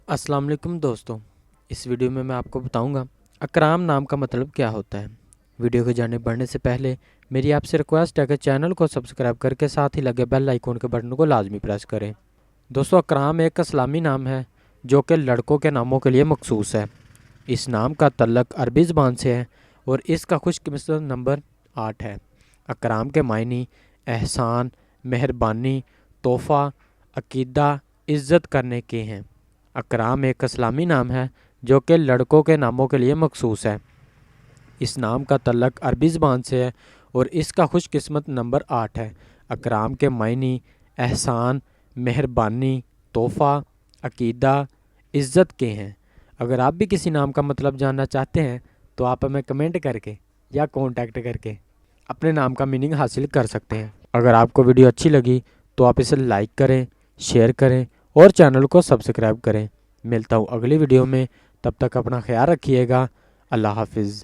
अस्सलाम वालेकुम दोस्तों, इस वीडियो में मैं आपको बताऊंगा अकराम नाम का मतलब क्या होता है। वीडियो को जाने बढ़ने से पहले मेरी आपसे रिक्वेस्ट है कि चैनल को सब्सक्राइब करके साथ ही लगे बेल आइकन के बटन को लाजमी प्रेस करें। दोस्तों, अकराम एक इस्लामी नाम है जो कि लड़कों के नामों के लिए मखसूस है। इस नाम का तल्लक अरबी ज़बान से है और इसका खुशकिस्मत नंबर 8 है। अकराम के मायने एहसान, मेहरबानी, तोहफ़ा, अकीदा, इज़्ज़त करने के हैं। अकराम एक इस्लामी नाम है जो कि लड़कों के नामों के लिए मखसूस है। इस नाम का तल्लक अरबी ज़बान से है और इसका खुशकिस्मत नंबर 8 है। अकराम के मायने एहसान, मेहरबानी, तोहफ़ा, अकीदा, इज़्ज़त के हैं। अगर आप भी किसी नाम का मतलब जानना चाहते हैं तो आप हमें कमेंट करके या कांटेक्ट करके अपने नाम का मीनिंग हासिल कर सकते हैं। अगर आपको वीडियो अच्छी लगी तो आप इसे लाइक करें, शेयर करें और चैनल को सब्सक्राइब करें। मिलता हूँ अगली वीडियो में, तब तक अपना ख्याल रखिएगा। अल्लाह हाफिज़।